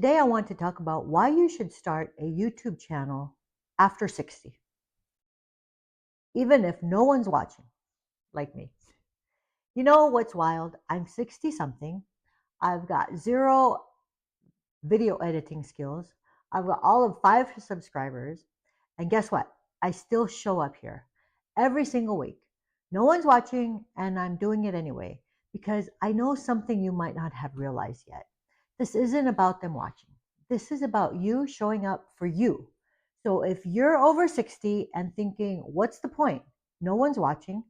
Today, I want to talk about why you should start a YouTube channel after 60, even if no one's watching, like me. You know what's wild? I'm 60 something. I've got zero video editing skills. I've got all of 5 subscribers. And guess what? I still show up here every single week. No one's watching, and I'm doing it anyway because I know something you might not have realized yet. This isn't about them watching. This is about you showing up for you. So if you're over 60 and thinking, what's the point? No one's watching,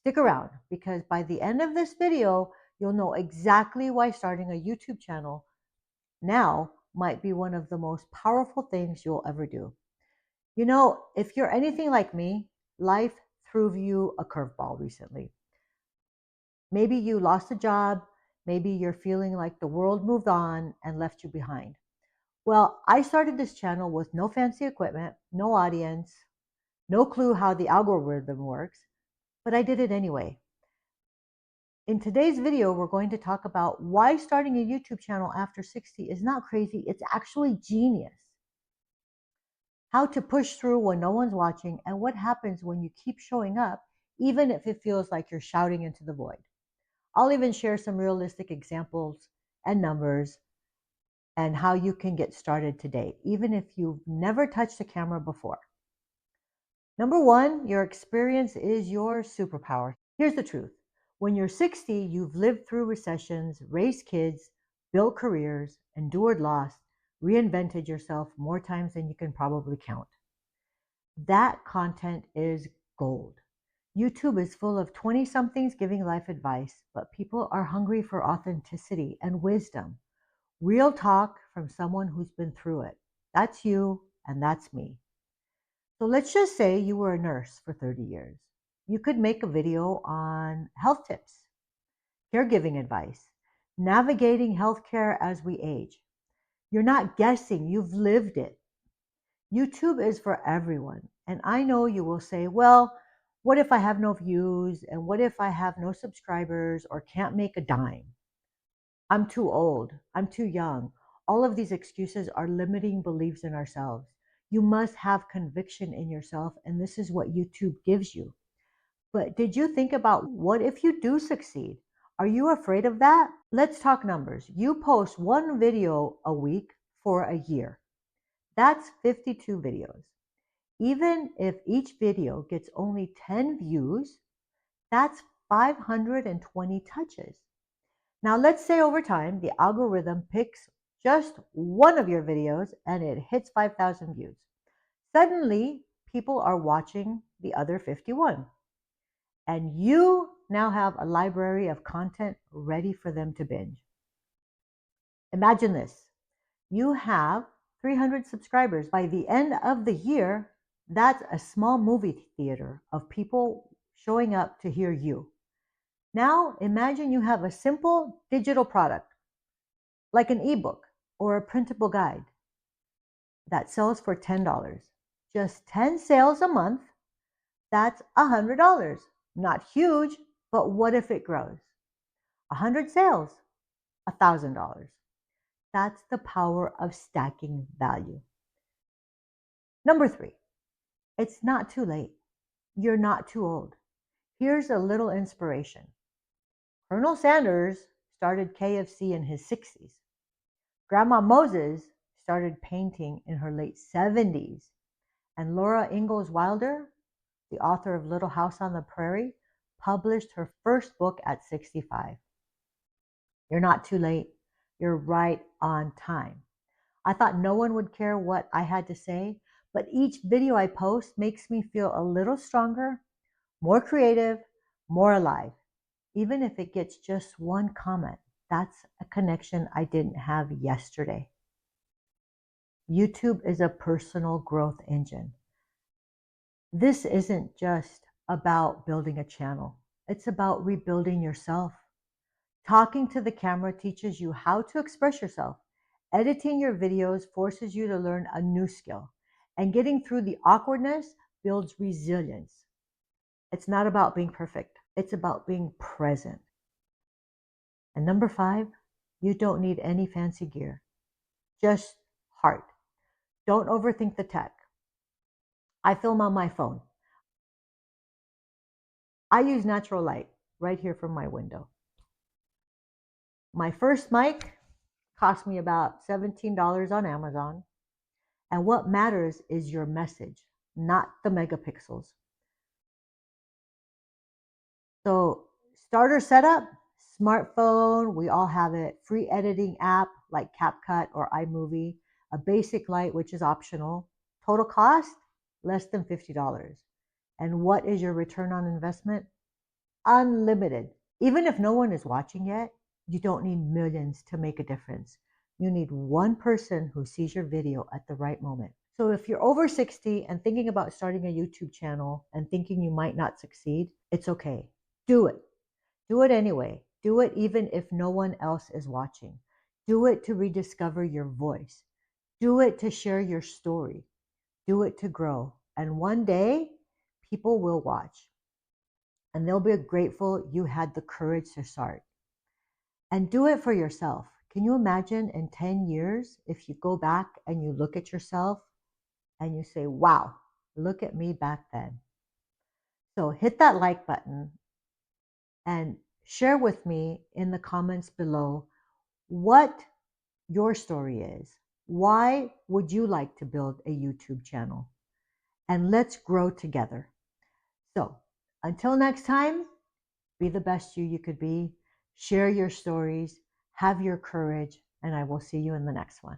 stick around because by the end of this video, you'll know exactly why starting a YouTube channel now might be one of the most powerful things you'll ever do. You know, if you're anything like me, life threw you a curveball recently. Maybe you lost a job, maybe you're feeling like the world moved on and left you behind. Well, I started this channel with no fancy equipment, no audience, no clue how the algorithm works, but I did it anyway. In today's video, we're going to talk about why starting a YouTube channel after 60 is not crazy, it's actually genius. How to push through when no one's watching, and what happens when you keep showing up, even if it feels like you're shouting into the void. I'll even share some realistic examples and numbers and how you can get started today, even if you've never touched a camera before. Number one, your experience is your superpower. Here's the truth. When you're 60, you've lived through recessions, raised kids, built careers, endured loss, reinvented yourself more times than you can probably count. That content is gold. YouTube is full of 20 somethings giving life advice, but people are hungry for authenticity and wisdom. Real talk from someone who's been through it. That's you, and that's me. So let's just say you were a nurse for 30 years. You could make a video on health tips, caregiving advice, navigating healthcare as we age. You're not guessing, you've lived it. YouTube is for everyone. And I know you will say, well, what if I have no views? And what if I have no subscribers or can't make a dime? I'm too old. I'm too young. All of these excuses are limiting beliefs in ourselves. You must have conviction in yourself, and this is what YouTube gives you. But did you think about what if you do succeed? Are you afraid of that? Let's talk numbers. You post one video a week for a year. That's 52 videos. Even if each video gets only 10 views, that's 520 touches. Now, let's say over time, the algorithm picks just one of your videos and it hits 5,000 views. Suddenly, people are watching the other 51. And you now have a library of content ready for them to binge. Imagine this. You have 300 subscribers. By the end of the year, that's a small movie theater of people showing up to hear you. Now imagine you have a simple digital product, like an ebook or a printable guide that sells for $10. Just 10 sales a month, that's $100. Not huge, but what if it grows? 100 sales, $1,000. That's the power of stacking value. Number three, it's not too late. You're not too old. Here's a little inspiration. Colonel Sanders started KFC in his 60s. Grandma Moses started painting in her late 70s. And Laura Ingalls Wilder, the author of Little House on the Prairie, published her first book at 65. You're not too late. You're right on time. I thought no one would care what I had to say, but each video I post makes me feel a little stronger, more creative, more alive. Even if it gets just one comment, that's a connection I didn't have yesterday. YouTube is a personal growth engine. This isn't just about building a channel. It's about rebuilding yourself. Talking to the camera teaches you how to express yourself. Editing your videos forces you to learn a new skill. And getting through the awkwardness builds resilience. It's not about being perfect. It's about being present. And number 5, you don't need any fancy gear. just heart. Don't overthink the tech. I film on my phone. I use natural light right here from my window. My first mic cost me about $17 on Amazon. And what matters is your message, not the megapixels. So, starter setup, smartphone, we all have it. Free editing app like CapCut or iMovie, a basic light, which is optional. Total cost, less than $50. And what is your return on investment? Unlimited. Even if no one is watching yet, you don't need millions to make a difference. You need one person who sees your video at the right moment. So if you're over 60 and thinking about starting a YouTube channel and thinking you might not succeed, it's okay. Do it. Do it anyway. Do it even if no one else is watching. Do it to rediscover your voice. Do it to share your story. Do it to grow. And one day, people will watch and they'll be grateful you had the courage to start. And do it for yourself. Can you imagine in 10 years if you go back and you look at yourself and you say, wow, look at me back then? So hit that like button and share with me in the comments below what your story is. Why would you like to build a YouTube channel? And let's grow together. So until next time, be the best you could be. Share your stories, have your courage, and I will see you in the next one.